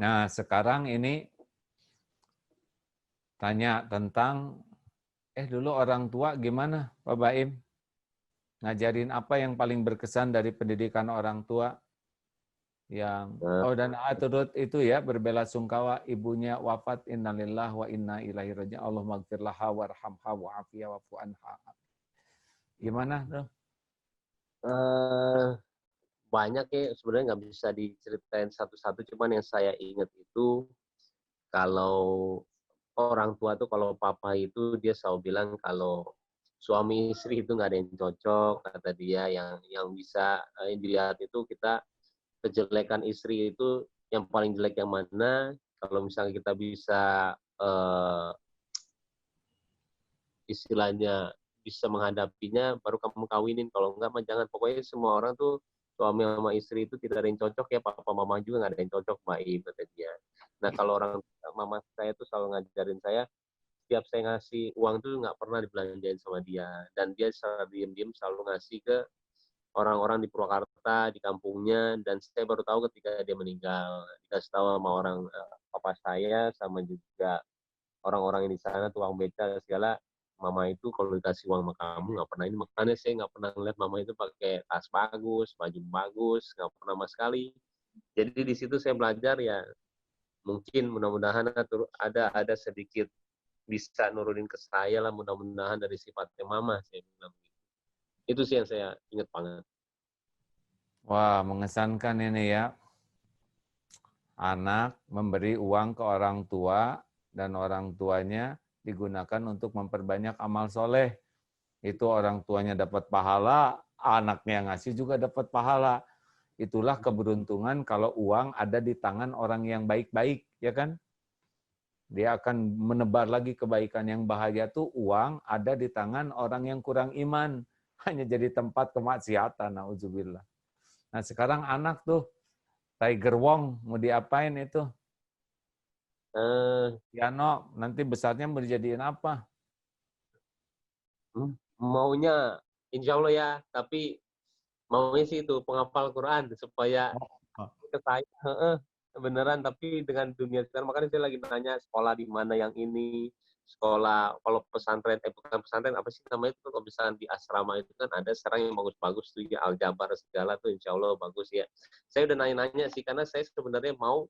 Nah, sekarang ini tanya tentang, dulu orang tua gimana, Pak Baim? Ngajarin apa yang paling berkesan dari pendidikan orang tua? Dan turut itu ya, berbelasungkawa ibunya wafat, innalillah wa inna ilaihi raji'un, Allahumma gfir laha warhamha wa'afiha wa'fu anha. Gimana tuh? Banyak ya, sebenarnya nggak bisa diceritain satu-satu, cuman yang saya ingat itu kalau orang tua tuh, kalau papa itu dia selalu bilang kalau suami istri itu nggak ada yang cocok, kata dia. Yang bisa dilihat itu kita kejelekan istri itu yang paling jelek yang mana. Kalau misalnya kita bisa istilahnya bisa menghadapinya, baru kamu kawinin. Kalau enggak mah jangan. Pokoknya semua orang tuh suami sama istri itu tidak ada yang cocok ya, papa mama juga nggak ada yang cocok, Mbak Im, kata dia. Nah kalau orang mama saya tuh selalu ngajarin saya, setiap saya ngasih uang tuh nggak pernah dibelanjain sama dia, dan dia secara diem-diem selalu ngasih ke orang-orang di Purwakarta, di kampungnya. Dan saya baru tahu ketika dia meninggal, dikasih tahu sama orang papa saya, sama juga orang-orang yang di sana, tukang beca segala. Mama itu kalau dikasih uang sama kamu nggak pernah ini. Makanya saya nggak pernah ngeliat mama itu pakai tas bagus, baju bagus, nggak pernah sama sekali. Jadi di situ saya belajar ya, mungkin mudah-mudahan ada sedikit bisa nurunin ke saya lah, mudah-mudahan dari sifatnya mama, saya bilang. Itu sih yang saya ingat banget. Wah, mengesankan ini ya. Anak memberi uang ke orang tua dan orang tuanya digunakan untuk memperbanyak amal soleh. Itu orang tuanya dapat pahala, anaknya ngasih juga dapat pahala. Itulah keberuntungan kalau uang ada di tangan orang yang baik-baik, ya kan? Dia akan menebar lagi kebaikan. Yang bahagia tuh uang ada di tangan orang yang kurang iman. Hanya jadi tempat kemaksiatan, na'udzubillah. Nah sekarang anak tuh, Tiger Wong, mau diapain itu? Piano, nanti besarnya mau dijadiin apa? Maunya insya Allah ya, tapi maunya sih itu penghafal Quran supaya ke saya beneran. Tapi dengan dunia sekarang, makanya saya lagi nanya sekolah di mana yang ini, sekolah kalau pesantren, bukan pesantren, apa sih namanya itu, kalau misalnya di asrama itu kan ada sekarang yang bagus-bagus tuh ya, Al-Jabar segala tuh, insya Allah bagus ya. Saya udah nanya-nanya sih, karena saya sebenarnya mau,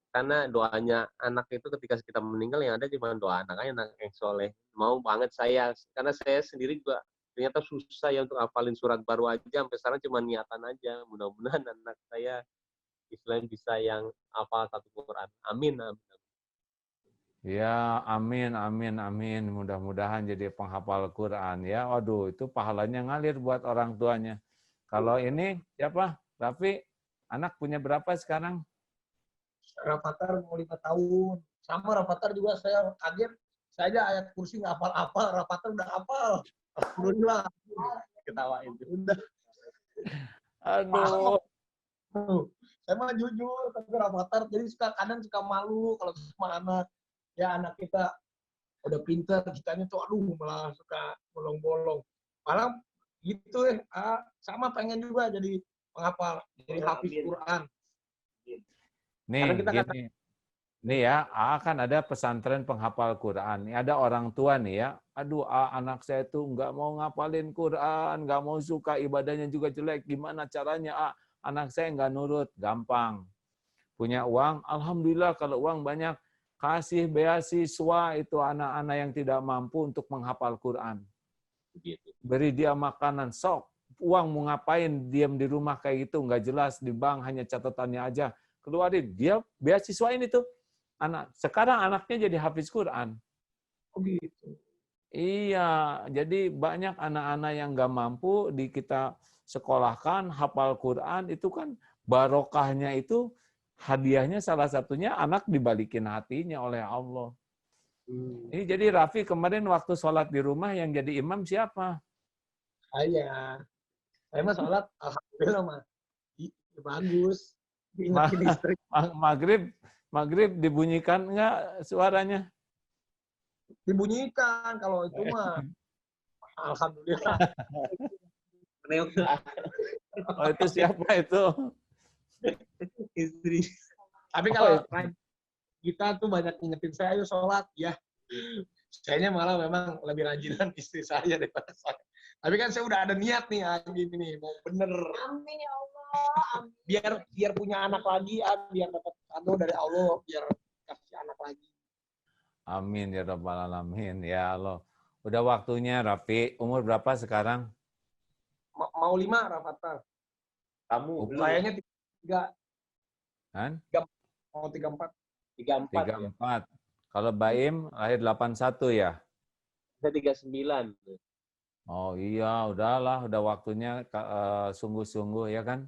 karena doanya anak itu ketika kita meninggal yang ada cuma doa anak aja, anak yang soleh. Mau banget saya, karena saya sendiri juga ternyata susah ya untuk hafalin surat baru aja, sampai sekarang cuma niatan aja. Mudah-mudahan anak saya istilahnya bisa yang hafal satu Quran. Amin, amin. Ya, amin, amin, amin. Mudah-mudahan jadi penghafal Quran ya. Waduh, itu pahalanya ngalir buat orang tuanya. Kalau ini siapa? Raffi, anak punya berapa sekarang? Rafathar mau 5 tahun. Sama Rafathar juga saya kaget. Saya aja ayat kursi nggak hafal-hafal, Rafathar udah hafal. Alhamdulillah. Ketawain. Udah. Aduh. Saya mah jujur ke Rafathar, jadi kadang suka malu kalau sama anak. Ya anak kita udah pintar, kitanya tuh aduh malah suka bolong-bolong. Malah gitu sama pengen juga jadi penghafal, jadi hafiz Quran. Nih, gini. Nih ya, kan ada pesantren penghafal Quran. Nih, ada orang tua nih ya, aduh anak saya tuh nggak mau ngapalin Quran, nggak mau, suka ibadahnya juga jelek. Gimana caranya? Anak saya nggak nurut. Gampang. Punya uang, alhamdulillah kalau uang banyak, kasih beasiswa itu anak-anak yang tidak mampu untuk menghafal Quran. Beri dia makanan, sok. Uang mau ngapain, diam di rumah kayak gitu, nggak jelas, di bank hanya catatannya aja. Keluarin, dia beasiswa ini tuh. Sekarang anaknya jadi hafiz Quran. Oh gitu. Iya, jadi banyak anak-anak yang nggak mampu di kita sekolahkan, hafal Quran, itu kan barokahnya itu, hadiahnya salah satunya anak dibalikin hatinya oleh Allah. Ini jadi Raffi kemarin waktu sholat di rumah yang jadi imam siapa? Saya mah sholat, alhamdulillah mah bagus. Diingetin istri. Maghrib dibunyikan enggak suaranya? Dibunyikan, kalau itu mah alhamdulillah. Oh itu siapa itu? Istri. Tapi kalau kita tuh banyak ngingetin saya, ayo sholat. Ya, sayanya malah memang lebih rajinan istri saya daripada saya. Tapi kan saya udah ada niat nih, gini nih, mau bener. Amin ya Allah. Amin. Biar punya anak lagi, biar dapat kado dari Allah, biar kasih anak lagi. Amin ya Rabbal Alamin. Ya Allah. Udah waktunya, Rafi. Umur berapa sekarang? Mau 5, Rafathar. Kamu belum. Kayaknya 3. Kan? Mau 34. 34. 34. Kalau Baim lahir 81 ya? Saya 39. Oh iya, udahlah. Udah waktunya sungguh-sungguh ya kan?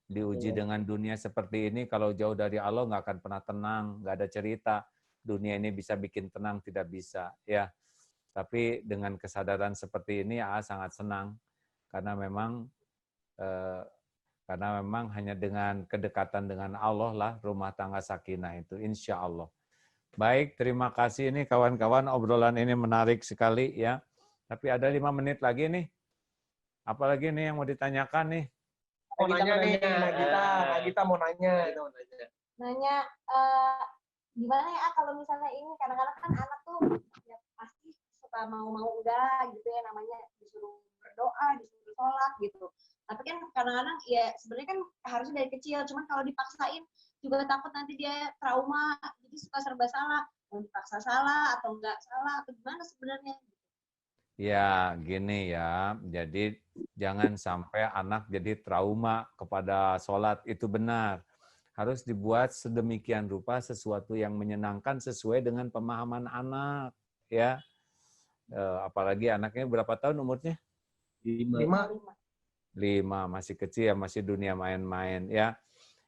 Diuji dengan dunia seperti ini. Kalau jauh dari Allah nggak akan pernah tenang. Nggak ada cerita. Dunia ini bisa bikin tenang, tidak bisa. Ya. Tapi dengan kesadaran seperti ini, sangat senang. Karena memang hanya dengan kedekatan dengan Allah lah rumah tangga sakinah itu, insya Allah. Baik, terima kasih nih kawan-kawan, obrolan ini menarik sekali ya. Tapi ada 5 menit lagi nih. Apalagi nih yang mau ditanyakan nih? Mau nanya nih, Nagita mau nanya. Nanya, gimana ya kalau misalnya ini, kadang-kadang kan anak tuh ya pasti suka mau-mau udah gitu ya, namanya disuruh berdoa, disuruh sholat gitu. Tapi kan kadang-kadang ya sebenarnya kan harusnya dari kecil, cuman kalau dipaksain juga takut nanti dia trauma, jadi suka serba salah. Mau dipaksa salah atau enggak salah atau gimana sebenarnya? Ya, gini ya. Jadi jangan sampai anak jadi trauma kepada sholat, itu benar. Harus dibuat sedemikian rupa sesuatu yang menyenangkan sesuai dengan pemahaman anak. Ya, apalagi anaknya berapa tahun umurnya? 5. 5, masih kecil ya, masih dunia main-main ya.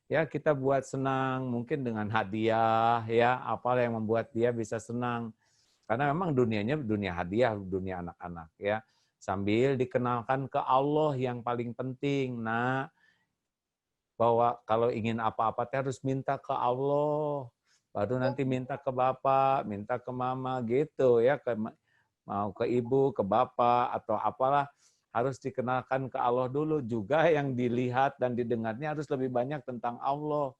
Ya kita buat senang, mungkin dengan hadiah ya, apa yang membuat dia bisa senang. Karena memang dunianya dunia hadiah, dunia anak-anak ya. Sambil dikenalkan ke Allah yang paling penting. Nah, bahwa kalau ingin apa-apa harus minta ke Allah. Baru nanti minta ke bapak, minta ke mama gitu ya, mau ke ibu, ke bapak atau apalah. Harus dikenalkan ke Allah dulu, juga yang dilihat dan didengarnya harus lebih banyak tentang Allah.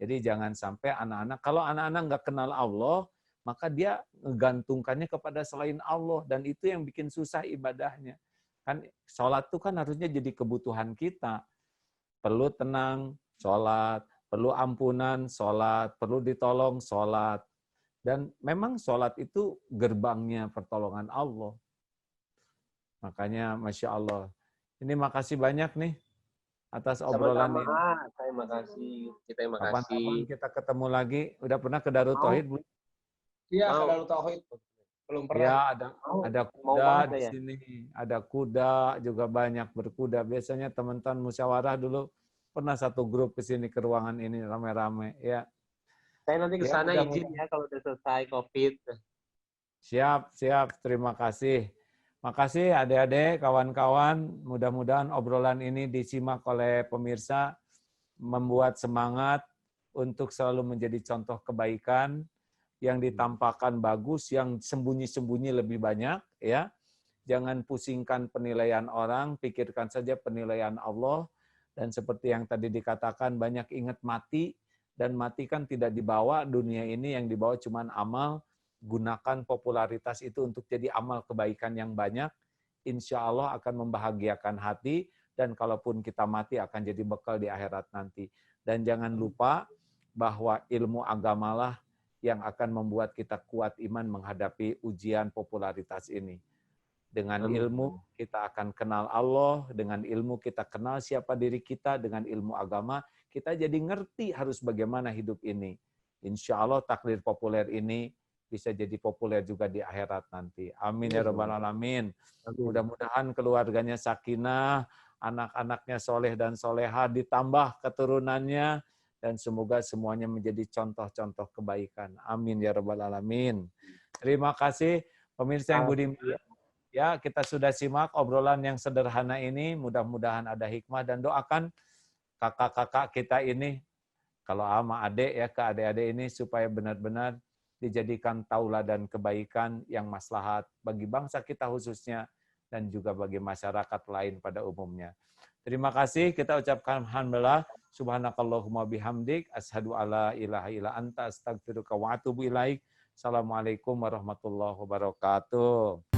Jadi jangan sampai anak-anak, kalau anak-anak nggak kenal Allah, maka dia menggantungkannya kepada selain Allah, dan itu yang bikin susah ibadahnya. Kan sholat itu kan harusnya jadi kebutuhan kita. Perlu tenang, sholat. Perlu ampunan, sholat. Perlu ditolong, sholat. Dan memang sholat itu gerbangnya pertolongan Allah. Makanya Masya Allah. Ini makasih banyak nih atas obrolan ini. Saya makasih. Kita yang makasih. Kapan-kapan kita ketemu lagi. Udah pernah ke Darut Tauhid belum? Iya, ke Darut Tauhid. Belum pernah. Ya, ada kuda di sini. Ada kuda, juga banyak berkuda. Biasanya teman-teman musyawarah dulu pernah satu grup ke sini, ke ruangan ini rame-rame. Ya. Saya nanti ke sana izin ya kalau udah selesai COVID. Siap. Terima kasih. Makasih adik-adik, kawan-kawan. Mudah-mudahan obrolan ini disimak oleh pemirsa, membuat semangat untuk selalu menjadi contoh kebaikan, yang ditampakkan bagus, yang sembunyi-sembunyi lebih banyak. Ya, jangan pusingkan penilaian orang, pikirkan saja penilaian Allah. Dan seperti yang tadi dikatakan, banyak ingat mati, dan mati kan tidak dibawa dunia ini, yang dibawa cuma amal. Gunakan popularitas itu untuk jadi amal kebaikan yang banyak, insya Allah akan membahagiakan hati, dan kalaupun kita mati akan jadi bekal di akhirat nanti. Dan jangan lupa bahwa ilmu agamalah yang akan membuat kita kuat iman menghadapi ujian popularitas ini. Dengan ilmu kita akan kenal Allah, dengan ilmu kita kenal siapa diri kita, dengan ilmu agama kita jadi ngerti harus bagaimana hidup ini. Insya Allah takdir populer ini bisa jadi populer juga di akhirat nanti. Amin ya rabbal alamin. Mudah-mudahan keluarganya sakinah, anak-anaknya soleh dan soleha, ditambah keturunannya, dan semoga semuanya menjadi contoh-contoh kebaikan. Amin ya rabbal alamin. Terima kasih pemirsa yang budiman. Ya, kita sudah simak obrolan yang sederhana ini. Mudah-mudahan ada hikmah, dan doakan kakak-kakak kita ini, kalau sama adik ya, ke adik-adik ini supaya benar-benar dijadikan tauladan kebaikan yang maslahat bagi bangsa kita khususnya, dan juga bagi masyarakat lain pada umumnya. Terima kasih, kita ucapkan alhamdulillah. Subhanakallahumma bihamdik asyhadu alla ilaha illa anta astaghfiruka wa atubu ilaik. Assalamualaikum warahmatullahi wabarakatuh.